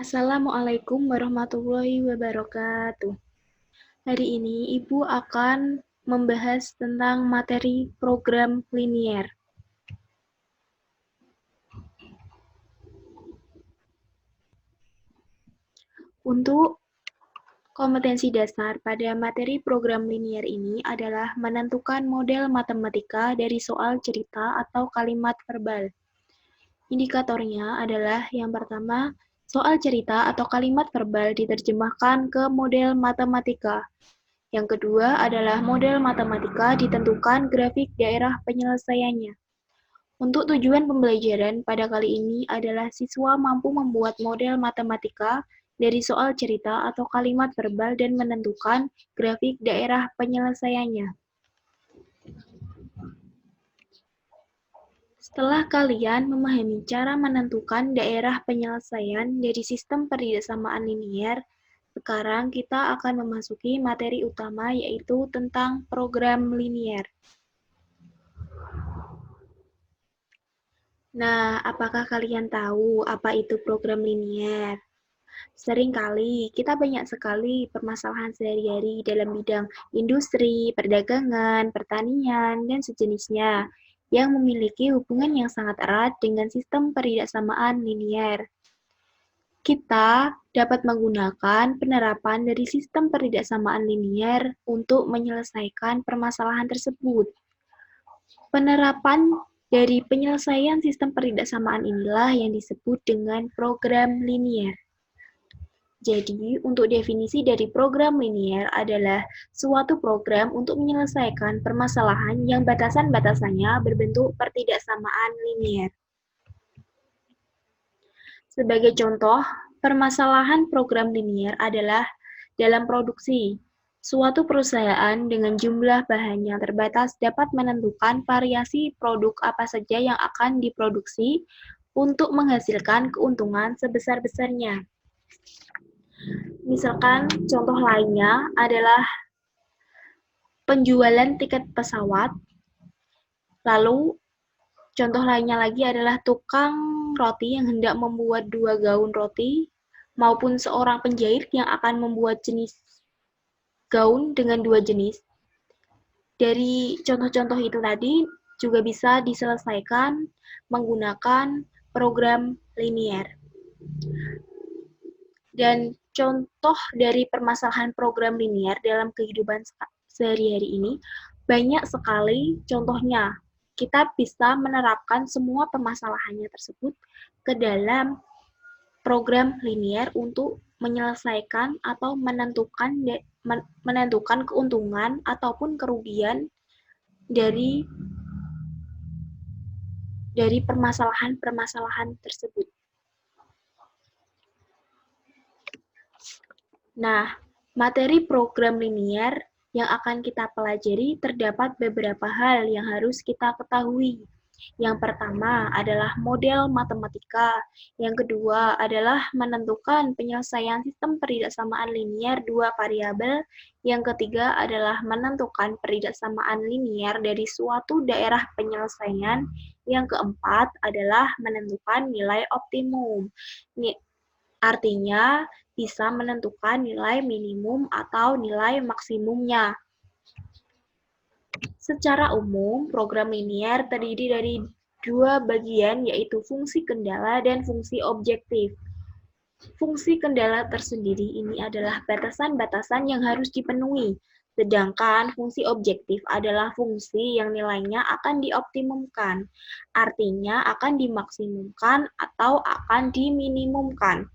Assalamualaikum warahmatullahi wabarakatuh. Hari ini Ibu akan membahas tentang materi program linier. Untuk kompetensi dasar pada materi program linier ini adalah menentukan model matematika dari soal cerita atau kalimat verbal. Indikatornya adalah yang pertama, soal cerita atau kalimat verbal diterjemahkan ke model matematika. Yang kedua adalah model matematika ditentukan grafik daerah penyelesaiannya. Untuk tujuan pembelajaran pada kali ini adalah siswa mampu membuat model matematika dari soal cerita atau kalimat verbal dan menentukan grafik daerah penyelesaiannya. Setelah kalian memahami cara menentukan daerah penyelesaian dari sistem peridaksamaan linier, sekarang kita akan memasuki materi utama yaitu tentang program linier. Nah, apakah kalian tahu apa itu program linier? Seringkali kita banyak sekali permasalahan sehari-hari dalam bidang industri, perdagangan, pertanian, dan sejenisnya yang memiliki hubungan yang sangat erat dengan sistem peridaksamaan linier. Kita dapat menggunakan penerapan dari sistem peridaksamaan linier untuk menyelesaikan permasalahan tersebut. Penerapan dari penyelesaian sistem peridaksamaan inilah yang disebut dengan program linier. Jadi, untuk definisi dari program linier adalah suatu program untuk menyelesaikan permasalahan yang batasan-batasannya berbentuk pertidaksamaan linier. Sebagai contoh, permasalahan program linier adalah dalam produksi. Suatu perusahaan dengan jumlah bahan yang terbatas dapat menentukan variasi produk apa saja yang akan diproduksi untuk menghasilkan keuntungan sebesar-besarnya. Misalkan contoh lainnya adalah penjualan tiket pesawat. Lalu contoh lainnya lagi adalah tukang roti yang hendak membuat 2 gaun roti maupun seorang penjahit yang akan membuat jenis gaun dengan 2 jenis. Dari contoh-contoh itu tadi juga bisa diselesaikan menggunakan program linier. Dan contoh dari permasalahan program linier dalam kehidupan sehari-hari ini banyak sekali contohnya. Kita bisa menerapkan semua permasalahannya tersebut ke dalam program linier untuk menyelesaikan atau menentukan keuntungan ataupun kerugian dari permasalahan-permasalahan tersebut. Nah, materi program linier yang akan kita pelajari terdapat beberapa hal yang harus kita ketahui. Yang pertama adalah model matematika, yang kedua adalah menentukan penyelesaian sistem peridaksamaan linier 2 variabel, yang ketiga adalah menentukan peridaksamaan linier dari suatu daerah penyelesaian, yang keempat adalah menentukan nilai optimum. Artinya, bisa menentukan nilai minimum atau nilai maksimumnya. Secara umum, program linier terdiri dari 2 bagian, yaitu fungsi kendala dan fungsi objektif. Fungsi kendala tersendiri ini adalah batasan-batasan yang harus dipenuhi, sedangkan fungsi objektif adalah fungsi yang nilainya akan dioptimumkan, artinya akan dimaksimumkan atau akan diminimumkan.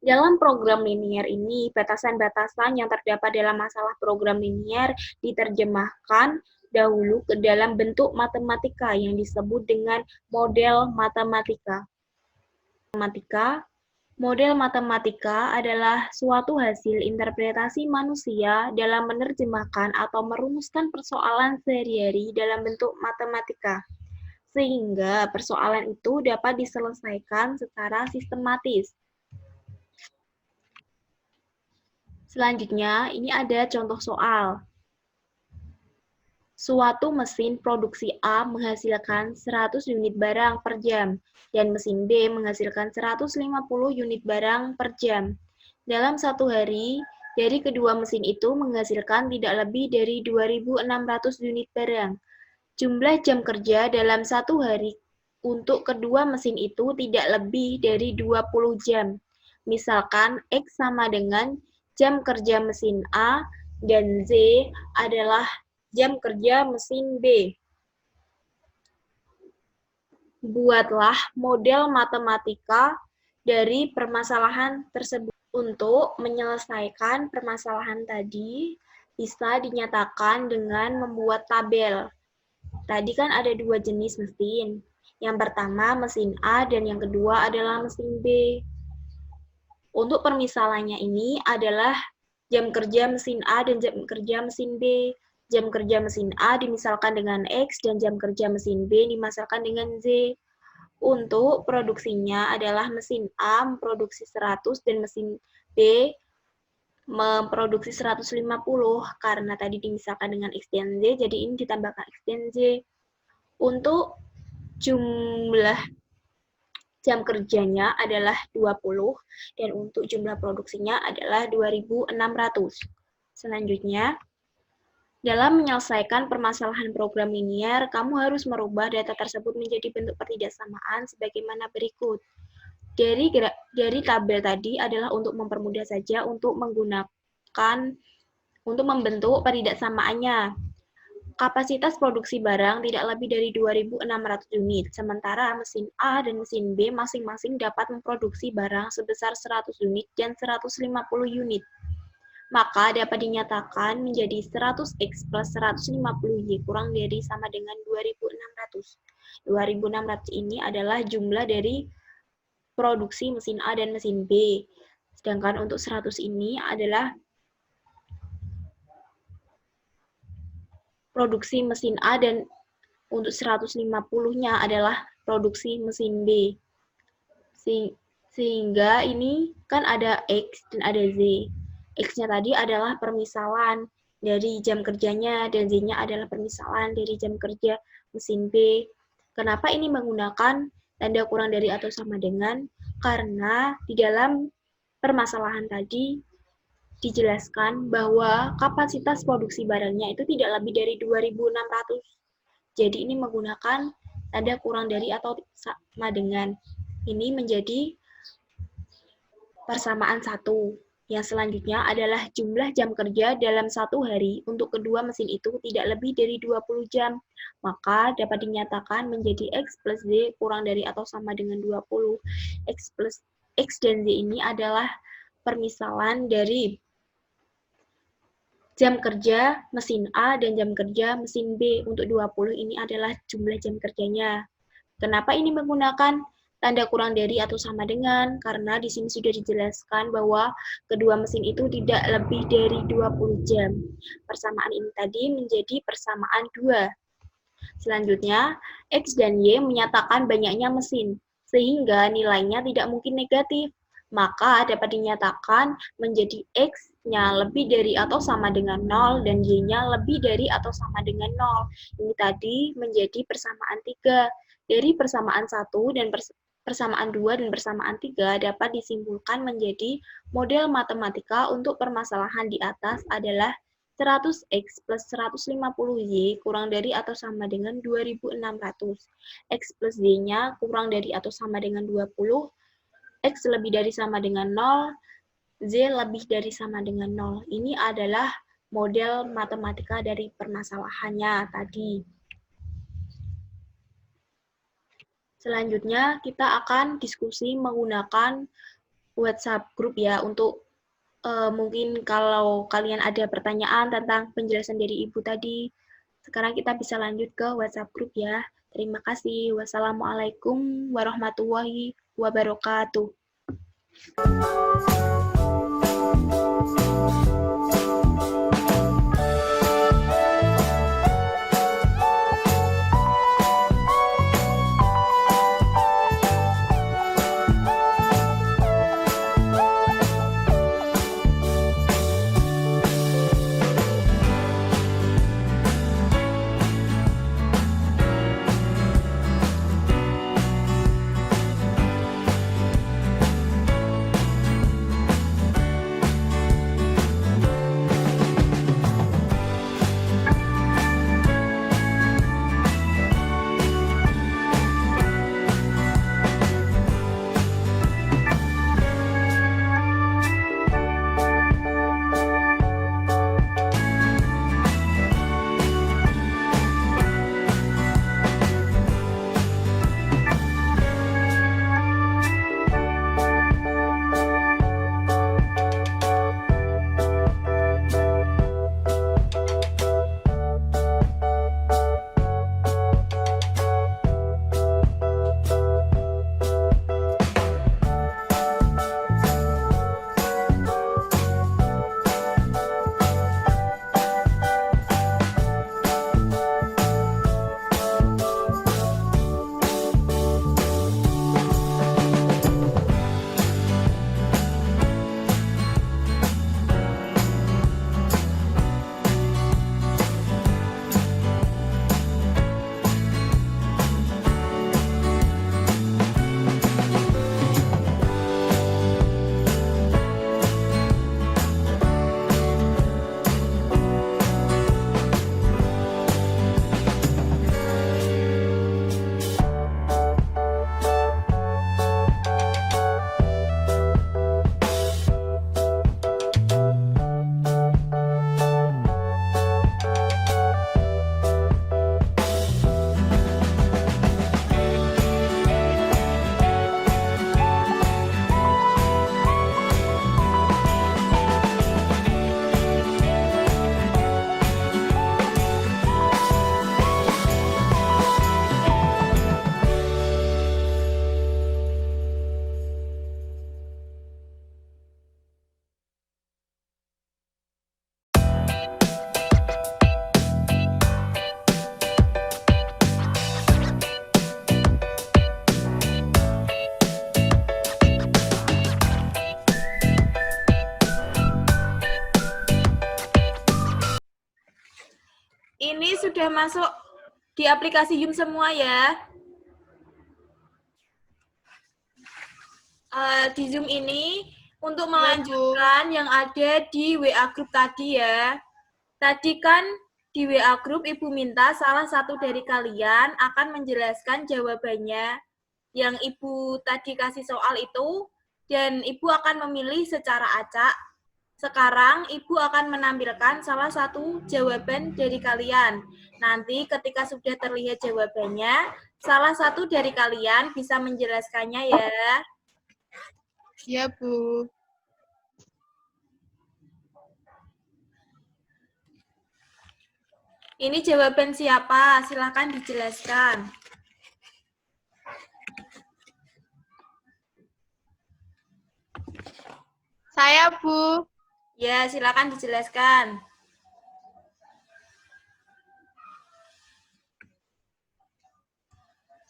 Dalam program linier ini, batasan-batasan yang terdapat dalam masalah program linier diterjemahkan dahulu ke dalam bentuk matematika yang disebut dengan model matematika. Model matematika adalah suatu hasil interpretasi manusia dalam menerjemahkan atau merumuskan persoalan sehari-hari dalam bentuk matematika, sehingga persoalan itu dapat diselesaikan secara sistematis. Selanjutnya, ini ada contoh soal. Suatu mesin produksi A menghasilkan 100 unit barang per jam, dan mesin B menghasilkan 150 unit barang per jam. Dalam satu hari, dari kedua mesin itu menghasilkan tidak lebih dari 2.600 unit barang. Jumlah jam kerja dalam satu hari untuk kedua mesin itu tidak lebih dari 20 jam. Misalkan X sama dengan jam kerja mesin A dan Z adalah jam kerja mesin B. Buatlah model matematika dari permasalahan tersebut. Untuk menyelesaikan permasalahan tadi, bisa dinyatakan dengan membuat tabel. Tadi kan ada dua jenis mesin. Yang pertama mesin A dan yang kedua adalah mesin B. Untuk permisalannya ini adalah jam kerja mesin A dan jam kerja mesin B. Jam kerja mesin A dimisalkan dengan X dan jam kerja mesin B dimisalkan dengan Z. Untuk produksinya adalah mesin A memproduksi 100 dan mesin B memproduksi 150 karena tadi dimisalkan dengan X dan Z, jadi ini ditambahkan X dan Z. Untuk jumlah jam kerjanya adalah 20 dan untuk jumlah produksinya adalah 2.600. Selanjutnya, dalam menyelesaikan permasalahan program linier, kamu harus merubah data tersebut menjadi bentuk pertidaksamaan sebagaimana berikut. Dari tabel tadi adalah untuk mempermudah saja untuk membentuk pertidaksamaannya. Kapasitas produksi barang tidak lebih dari 2.600 unit, sementara mesin A dan mesin B masing-masing dapat memproduksi barang sebesar 100 unit dan 150 unit. Maka dapat dinyatakan menjadi 100X plus 150Y kurang dari sama dengan 2.600. 2.600 ini adalah jumlah dari produksi mesin A dan mesin B. Sedangkan untuk 100 ini adalah produksi mesin A dan untuk 150-nya adalah produksi mesin B. Sehingga ini kan ada X dan ada Z. X-nya tadi adalah permisalan dari jam kerjanya dan Z-nya adalah permisalan dari jam kerja mesin B. Kenapa ini menggunakan tanda kurang dari atau sama dengan? Karena di dalam permasalahan tadi dijelaskan bahwa kapasitas produksi barangnya itu tidak lebih dari 2.600. Jadi ini menggunakan tanda kurang dari atau sama dengan. Ini menjadi persamaan satu. Yang selanjutnya adalah jumlah jam kerja dalam satu hari untuk kedua mesin itu tidak lebih dari 20 jam. Maka dapat dinyatakan menjadi X plus Z kurang dari atau sama dengan 20. X dan Z ini adalah permisalan dari jam kerja mesin A dan jam kerja mesin B. Untuk 20 ini adalah jumlah jam kerjanya. Kenapa ini menggunakan tanda kurang dari atau sama dengan? Karena di sini sudah dijelaskan bahwa kedua mesin itu tidak lebih dari 20 jam. Persamaan ini tadi menjadi persamaan 2. Selanjutnya, X dan Y menyatakan banyaknya mesin, sehingga nilainya tidak mungkin negatif. Maka dapat dinyatakan menjadi X-nya lebih dari atau sama dengan 0 dan Y-nya lebih dari atau sama dengan 0. Ini tadi menjadi persamaan 3. Dari persamaan 1 dan persamaan 2 dan persamaan 3 dapat disimpulkan menjadi model matematika untuk permasalahan di atas adalah 100X plus 150Y kurang dari atau sama dengan 2.600. X plus Y-nya kurang dari atau sama dengan 20, X lebih dari sama dengan 0, Z lebih dari sama dengan 0. Ini adalah model matematika dari permasalahannya tadi. Selanjutnya, kita akan diskusi menggunakan WhatsApp group ya, untuk mungkin kalau kalian ada pertanyaan tentang penjelasan dari Ibu tadi. Sekarang kita bisa lanjut ke WhatsApp group ya. Terima kasih. Wassalamualaikum warahmatullahi wabarakatuh. Ini sudah masuk di aplikasi Zoom semua ya. Di Zoom ini untuk melanjutkan yang ada di WA Group tadi ya. Tadi kan di WA Group Ibu minta salah satu dari kalian akan menjelaskan jawabannya yang Ibu tadi kasih soal itu, dan Ibu akan memilih secara acak. Sekarang Ibu akan menampilkan salah satu jawaban dari kalian. Nanti ketika sudah terlihat jawabannya, salah satu dari kalian bisa menjelaskannya ya. Iya, Bu. Ini jawaban siapa? Silakan dijelaskan. Saya, Bu. Ya, silakan dijelaskan.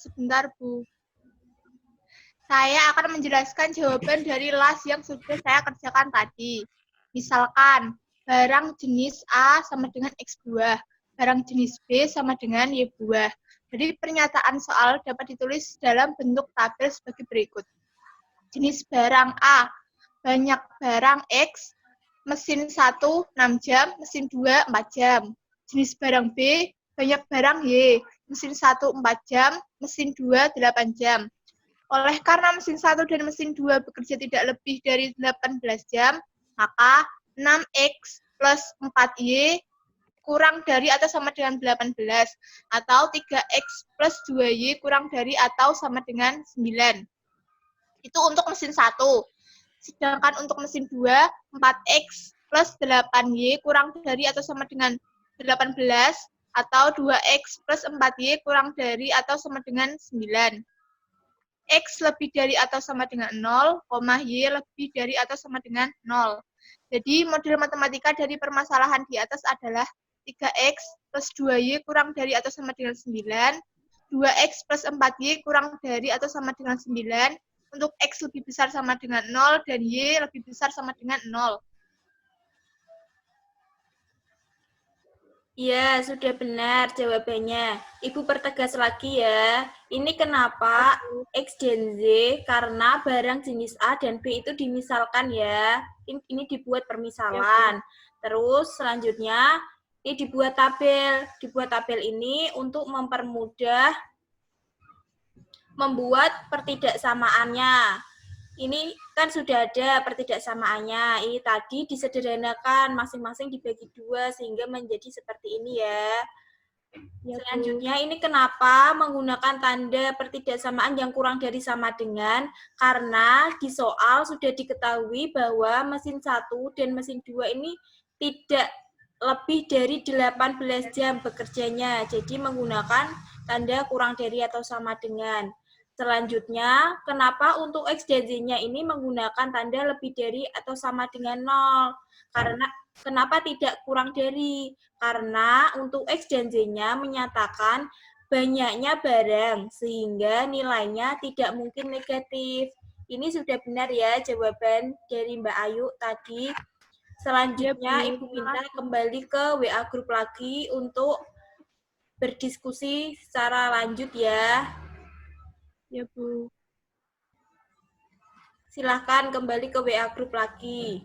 Sebentar, Bu. Saya akan menjelaskan jawaban dari las yang sudah saya kerjakan tadi. Misalkan, barang jenis A sama dengan X buah, barang jenis B sama dengan Y buah. Jadi pernyataan soal dapat ditulis dalam bentuk tabel sebagai berikut. Jenis barang A, banyak barang X, mesin 1 6 jam, mesin 2 4 jam. Jenis barang B, banyak barang Y, mesin 1 4 jam, mesin 2 8 jam. Oleh karena mesin 1 dan mesin 2 bekerja tidak lebih dari 18 jam, maka 6X plus 4Y kurang dari atau sama dengan 18, atau 3X plus 2Y kurang dari atau sama dengan 9. Itu untuk mesin 1. Sedangkan untuk mesin 2, 4X plus 8Y kurang dari atau sama dengan 18, atau 2X plus 4Y kurang dari atau sama dengan 9. X lebih dari atau sama dengan 0, Y lebih dari atau sama dengan 0. Jadi model matematika dari permasalahan di atas adalah 3X plus 2Y kurang dari atau sama dengan 9, 2X plus 4Y kurang dari atau sama dengan 9, untuk X lebih besar sama dengan 0, dan Y lebih besar sama dengan 0. Iya, sudah benar jawabannya. Ibu pertegas lagi ya. Ini kenapa X dan Z? Karena barang jenis A dan B itu dimisalkan ya. Ini dibuat permisalan. Terus selanjutnya ini dibuat tabel. Dibuat tabel ini untuk mempermudah membuat pertidaksamaannya. Ini kan sudah ada pertidaksamaannya. Ini tadi disederhanakan, masing-masing dibagi 2 sehingga menjadi seperti ini ya. Selanjutnya ini kenapa menggunakan tanda pertidaksamaan yang kurang dari sama dengan, karena di soal sudah diketahui bahwa mesin 1 dan mesin 2 ini tidak lebih dari 18 jam bekerjanya. Jadi menggunakan tanda kurang dari atau sama dengan. Selanjutnya, kenapa untuk X dan Z-nya ini menggunakan tanda lebih dari atau sama dengan 0? Karena kenapa tidak kurang dari? Karena untuk X dan Z-nya menyatakan banyaknya barang, sehingga nilainya tidak mungkin negatif. Ini sudah benar ya jawaban dari Mbak Ayu tadi. Selanjutnya, Ibu minta kembali ke WA Group lagi untuk berdiskusi secara lanjut ya. Ya, Bu. Silahkan kembali ke WA Group lagi.